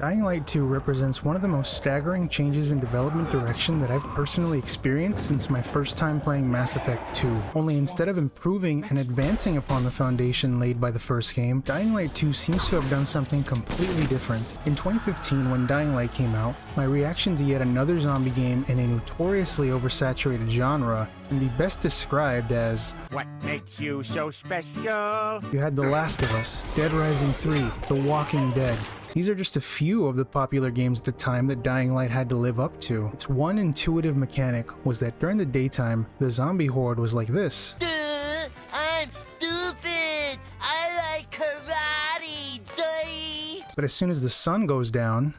Dying Light 2 represents one of the most staggering changes in development direction that I've personally experienced since my first time playing Mass Effect 2. Only instead of improving and advancing upon the foundation laid by the first game, Dying Light 2 seems to have done something completely different. In 2015, when Dying Light came out, my reaction to yet another zombie game in a notoriously oversaturated genre can be best described as, what makes you so special? you had The Last of Us, Dead Rising 3, The Walking Dead. These are just a few of the popular games at the time that Dying Light had to live up to. Its one intuitive mechanic was that during the daytime, the zombie horde was like this. Duh, I'm stupid. I like karate. Duh. But as soon as the sun goes down,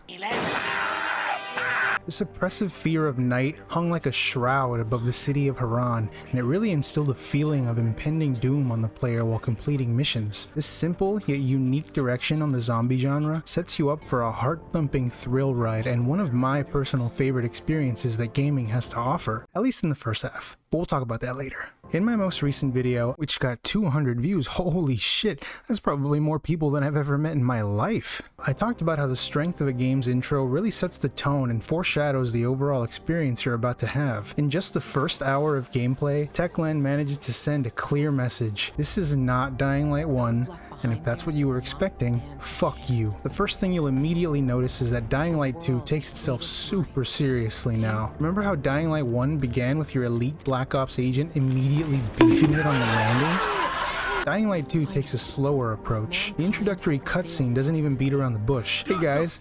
this oppressive fear of night hung like a shroud above the city of Haran, and it really instilled a feeling of impending doom on the player while completing missions. This simple yet unique direction on the zombie genre sets you up for a heart-thumping thrill ride and one of my personal favorite experiences that gaming has to offer, at least in the first half. But we'll talk about that later. In my most recent video, which got 200 views, holy shit, that's probably more people than I've ever met in my life. I talked about how the strength of a game's intro really sets the tone and foreshadows the overall experience you're about to have. In just the first hour of gameplay, Techland manages to send a clear message. This is not Dying Light 1. And if that's what you were expecting, fuck you. The first thing you'll immediately notice is that Dying Light 2 takes itself super seriously now. Remember how Dying Light 1 began with your elite Black Ops agent immediately beefing it on the landing? Dying Light 2 takes a slower approach. The introductory cutscene doesn't even beat around the bush. Hey guys,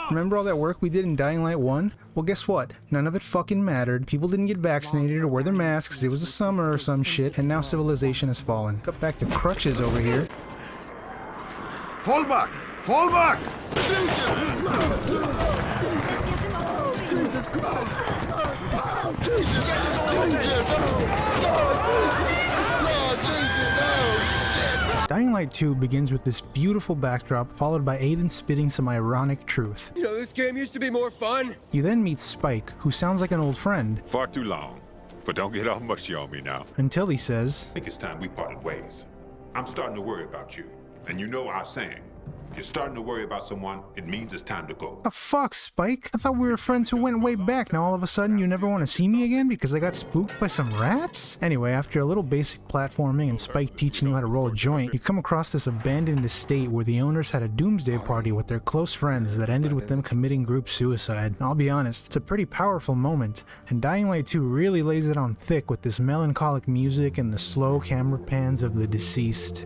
remember all that work we did in Dying Light 1? Well, guess what? None of it fucking mattered. People didn't get vaccinated or wear their masks, it was the summer or some shit, and now civilization has fallen. Cut back to crutches over here. Fall back! Fall back! Dying Light 2 begins with this beautiful backdrop, followed by Aiden spitting some ironic truth. You know, this game used to be more fun. You then meet Spike, who sounds like an old friend, Far too long. But don't get all mushy on me now. until he says, I think it's time we parted ways. I'm starting to worry about you. And you know our saying, if you're starting to worry about someone, it means it's time to go. "The fuck, Spike? I thought we were friends who went way back. Now all of a sudden you never want to see me again because I got spooked by some rats?" Anyway, after a little basic platforming and Spike teaching you how to roll a joint, you come across this abandoned estate where the owners had a doomsday party with their close friends that ended with them committing group suicide. And I'll be honest, it's a pretty powerful moment, and Dying Light 2 really lays it on thick with this melancholic music and the slow camera pans of the deceased.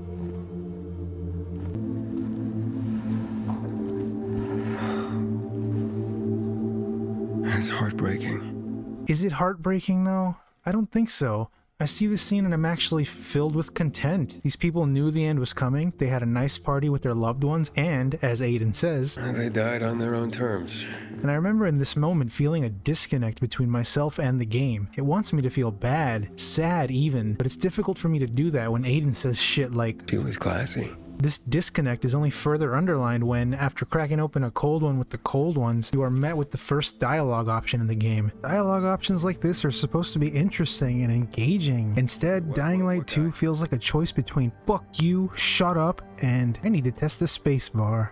It's heartbreaking. Is it heartbreaking though? I don't think so. I see this scene and I'm actually filled with content. These people knew the end was coming, they had a nice party with their loved ones, and, as Aiden says, They died on their own terms. and I remember in this moment feeling a disconnect between myself and the game. It wants me to feel bad, sad even, but it's difficult for me to do that when Aiden says shit like, She was classy. this disconnect is only further underlined when, after cracking open a cold one with the cold ones, you are met with the first dialogue option in the game. Dialogue options like this are supposed to be interesting and engaging. Instead, Dying Light 2 feels like a choice between fuck you, shut up, and I need to test the spacebar.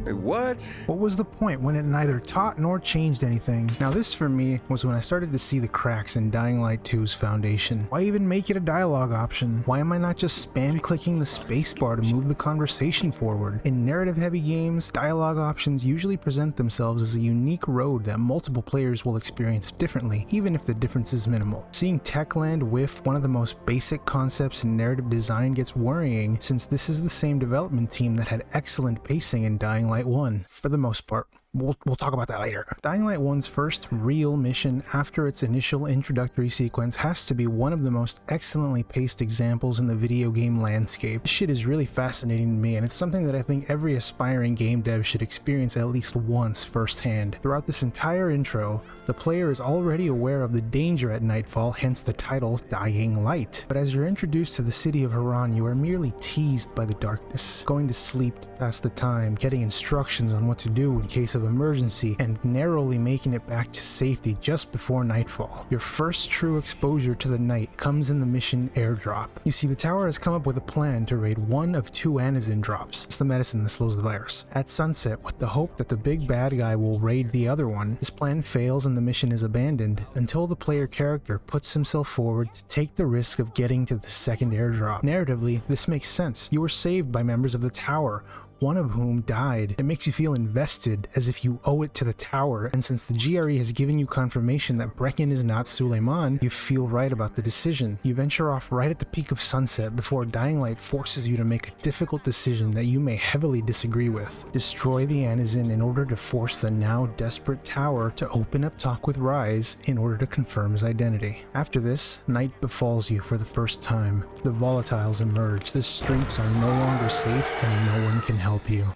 Wait, what? What was the point when it neither taught nor changed anything? Now this for me was when I started to see the cracks in Dying Light 2's foundation. Why even make it a dialogue option? Why am I not just spam clicking the spacebar to move the conversation forward? In narrative heavy games, dialogue options usually present themselves as a unique road that multiple players will experience differently, even if the difference is minimal. Seeing Techland whiff one of the most basic concepts in narrative design gets worrying, since this is the same development team that had excellent pacing in Dying Light 1, for the most part. We'll talk about that later. Dying Light 1's first real mission after its initial introductory sequence has to be one of the most excellently paced examples in the video game landscape. This shit is really fascinating to me, and it's something that I think every aspiring game dev should experience at least once firsthand. Throughout this entire intro, the player is already aware of the danger at nightfall, hence the title Dying Light. But as you're introduced to the city of Haran, you are merely teased by the darkness, going to sleep to pass the time, getting instructions on what to do in case of emergency, and narrowly making it back to safety just before nightfall. Your first true exposure to the night comes in the mission airdrop. You see, the tower has come up with a plan to raid one of two Anizin drops. It's the medicine that slows the virus. At sunset, with the hope that the big bad guy will raid the other one, his plan fails and the mission is abandoned until the player character puts himself forward to take the risk of getting to the second airdrop. Narratively, this makes sense. You were saved by members of the tower, one of whom died. It makes you feel invested, as if you owe it to the tower, and since the GRE has given you confirmation that Brecken is not Suleiman, you feel right about the decision. You venture off right at the peak of sunset before Dying Light forces you to make a difficult decision that you may heavily disagree with. Destroy the Anizin in order to force the now desperate tower to open up talk with Rise in order to confirm his identity. After this, night befalls you for the first time. The volatiles emerge, the streets are no longer safe, and no one can help you.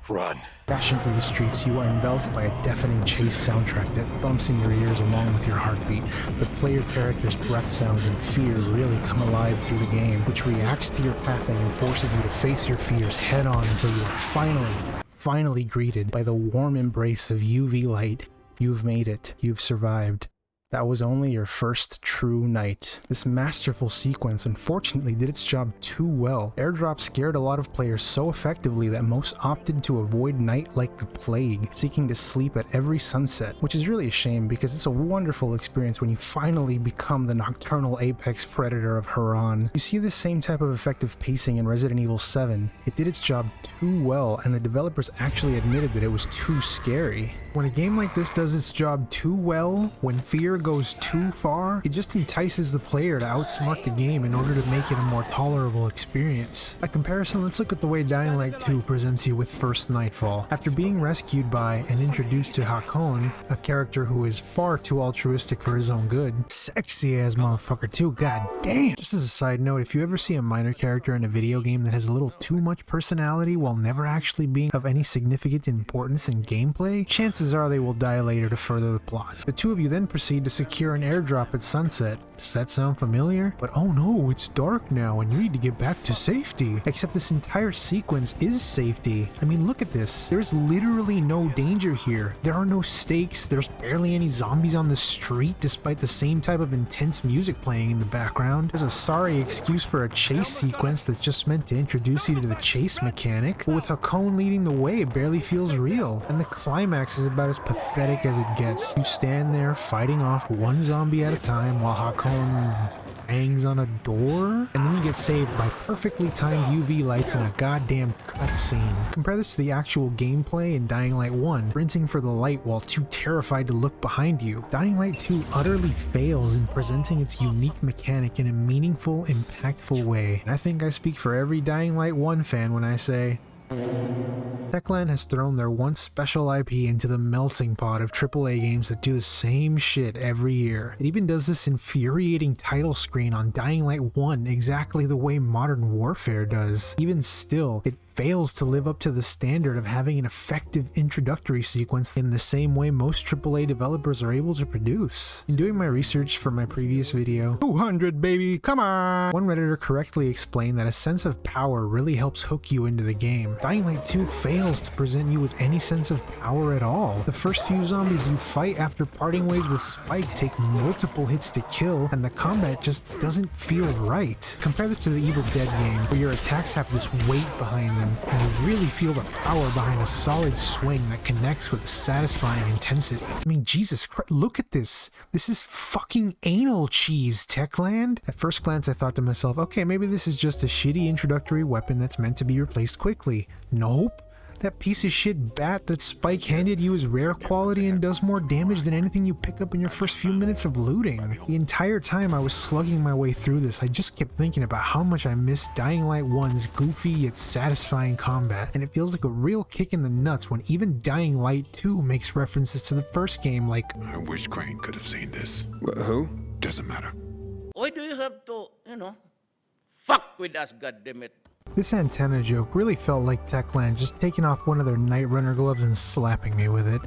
Run. Dashing through the streets, you are enveloped by a deafening chase soundtrack that thumps in your ears along with your heartbeat. The player character's breath sounds and fear really come alive through the game, which reacts to your pathing and forces you to face your fears head on until you are finally greeted by the warm embrace of UV light. You've made it. You've survived. That was only your first true night. This masterful sequence unfortunately did its job too well. Airdrop scared a lot of players so effectively that most opted to avoid night like the plague, seeking to sleep at every sunset, which is really a shame because it's a wonderful experience when you finally become the nocturnal apex predator of Haran. You see this same type of effective pacing in Resident Evil 7. It did its job too well, and the developers actually admitted that it was too scary. When a game like this does its job too well, when fear goes too far, it just entices the player to outsmart the game in order to make it a more tolerable experience. By comparison, let's look at the way Dying Light 2 presents you with First Nightfall. After being rescued by and introduced to Hakon, a character who is far too altruistic for his own good, sexy ass motherfucker too, god damn! Just as a side note, if you ever see a minor character in a video game that has a little too much personality while never actually being of any significant importance in gameplay, chances are they will die later to further the plot. The two of you then proceed to secure an airdrop at sunset. Does that sound familiar? But oh no, it's dark now and you need to get back to safety. Except this entire sequence is safety. I mean, look at this. There's literally no danger here. There are no stakes. There's barely any zombies on the street despite the same type of intense music playing in the background. There's a sorry excuse for a chase sequence that's just meant to introduce you to the chase mechanic, but with Hakon leading the way, it barely feels real. And the climax is about as pathetic as it gets. You stand there fighting off one zombie at a time while Hakon bangs on a door, and then you get saved by perfectly timed UV lights and a goddamn cutscene. Compare this to the actual gameplay in Dying Light 1, sprinting for the light while too terrified to look behind you. Dying Light 2 utterly fails in presenting its unique mechanic in a meaningful, impactful way. And I think I speak for every Dying Light 1 fan when I say, Techland has thrown their once special IP into the melting pot of AAA games that do the same shit every year. It even does this infuriating title screen on Dying Light 1 exactly the way Modern Warfare does. Even still, it fails to live up to the standard of having an effective introductory sequence in the same way most AAA developers are able to produce. In doing my research for my previous video, 200 baby, come on! One Redditor correctly explained that a sense of power really helps hook you into the game. Dying Light 2 fails to present you with any sense of power at all. The first few zombies you fight after parting ways with Spike take multiple hits to kill, and the combat just doesn't feel right. Compare this to the Evil Dead game, where your attacks have this weight behind them, and you really feel the power behind a solid swing that connects with a satisfying intensity. I mean, Jesus Christ, look at this. This is fucking anal cheese, Techland. At first glance, I thought to myself, okay, maybe this is just a shitty introductory weapon that's meant to be replaced quickly. Nope. That piece of shit bat that Spike handed you is rare quality and does more damage than anything you pick up in your first few minutes of looting. The entire time I was slugging my way through this, I just kept thinking about how much I missed Dying Light 1's goofy yet satisfying combat, and it feels like a real kick in the nuts when even Dying Light 2 makes references to the first game like, I wish Crane could have seen this. Who? Doesn't matter. Why do you have to, fuck with us, goddammit? This antenna joke really felt like Techland just taking off one of their Night Runner gloves and slapping me with it.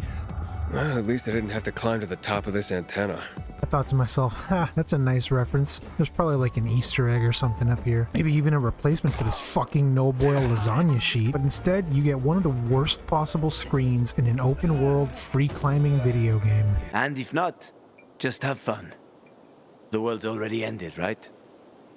Well, at least I didn't have to climb to the top of this antenna. I thought to myself, ha, that's a nice reference. There's probably like an Easter egg or something up here. Maybe even a replacement for this fucking no-boil lasagna sheet. But instead, you get one of the worst possible screens in an open-world, free-climbing video game. And if not, just have fun. The world's already ended, right?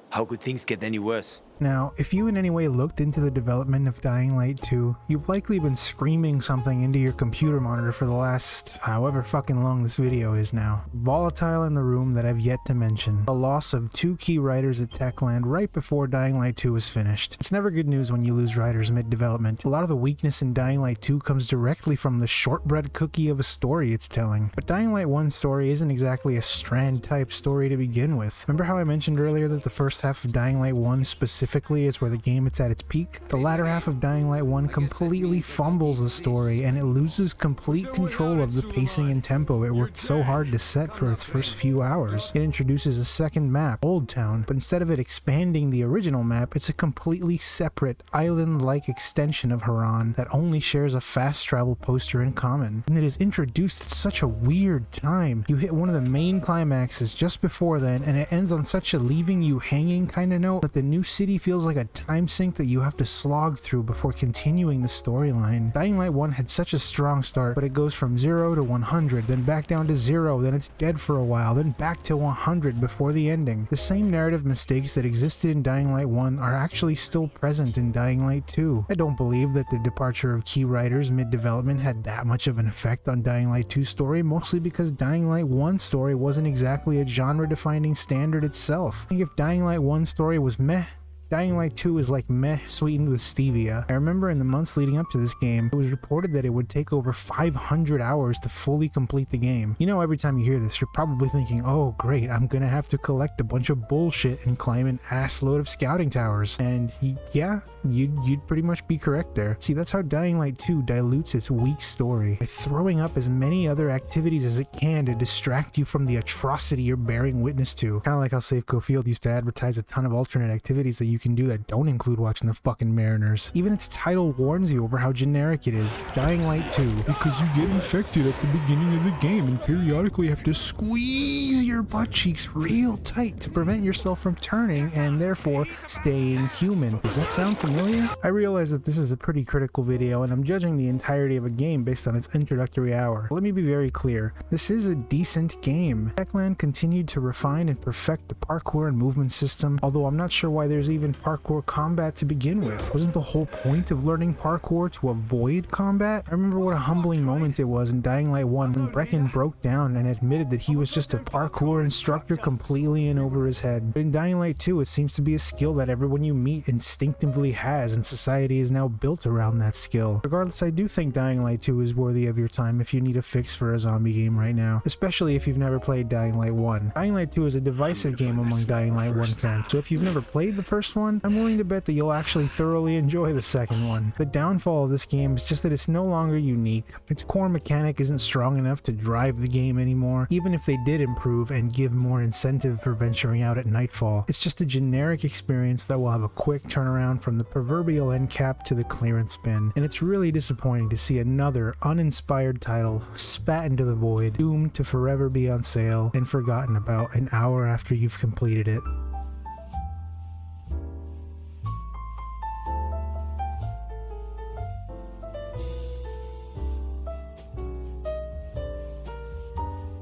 How could things get any worse? Now, if you in any way looked into the development of Dying Light 2, you've likely been screaming something into your computer monitor for the last however fucking long this video is now. Volatile in the room that I've yet to mention. The loss of 2 key writers at Techland right before Dying Light 2 was finished. It's never good news when you lose writers mid-development. A lot of the weakness in Dying Light 2 comes directly from the shortbread cookie of a story it's telling. But Dying Light 1's story isn't exactly a Strand type story to begin with. Remember how I mentioned earlier that the first half of Dying Light 1 specifically is where the game is at its peak? The latter half of Dying Light 1 completely fumbles the story and it loses complete control of the pacing and tempo it worked so hard to set for its first few hours. It introduces a second map, Old Town, but instead of it expanding the original map, it's a completely separate, island-like extension of Haran that only shares a fast travel poster in common. And it is introduced at such a weird time. You hit one of the main climaxes just before then, and it ends on such a leaving you hanging kind of note that the new city feels like a time sink that you have to slog through before continuing the storyline. Dying Light 1 had such a strong start, but it goes from 0 to 100, then back down to 0, then it's dead for a while, then back to 100 before the ending. The same narrative mistakes that existed in Dying Light 1 are actually still present in Dying Light 2. I don't believe that the departure of key writers mid-development had that much of an effect on Dying Light 2's story, mostly because Dying Light 1's story wasn't exactly a genre-defining standard itself. I think if Dying Light 1's story was meh, Dying Light 2 is like meh sweetened with stevia. I remember in the months leading up to this game, it was reported that it would take over 500 hours to fully complete the game. You know, every time you hear this, you're probably thinking, oh great, I'm gonna have to collect a bunch of bullshit and climb an assload of scouting towers. And yeah, you'd pretty much be correct there. See, that's how Dying Light 2 dilutes its weak story, by throwing up as many other activities as it can to distract you from the atrocity you're bearing witness to. Kind of like how Safeco Field used to advertise a ton of alternate activities that you can do that don't include watching the fucking Mariners. Even its title warns you over how generic it is. Dying Light 2, because you get infected at the beginning of the game and periodically have to squeeze your butt cheeks real tight to prevent yourself from turning and therefore staying human. Does that sound familiar? I realize that this is a pretty critical video and I'm judging the entirety of a game based on its introductory hour. Let me be very clear. This is a decent game. Techland continued to refine and perfect the parkour and movement system, although I'm not sure why there's even parkour combat to begin with. Wasn't the whole point of learning parkour to avoid combat? I remember what a humbling moment it was in Dying Light 1 when Brecken broke down and admitted that he was just a parkour instructor completely in over his head. But in Dying Light 2, it seems to be a skill that everyone you meet instinctively has, and society is now built around that skill. Regardless, I do think Dying Light 2 is worthy of your time if you need a fix for a zombie game right now, especially if you've never played Dying Light 1. Dying Light 2 is a divisive game among Dying Light 1 fans, so if you've never played the first one, I'm willing to bet that you'll actually thoroughly enjoy the second one. The downfall of this game is just that it's no longer unique. Its core mechanic isn't strong enough to drive the game anymore, even if they did improve and give more incentive for venturing out at nightfall. It's just a generic experience that will have a quick turnaround from the proverbial end cap to the clearance bin, and it's really disappointing to see another uninspired title spat into the void, doomed to forever be on sale and forgotten about an hour after you've completed it.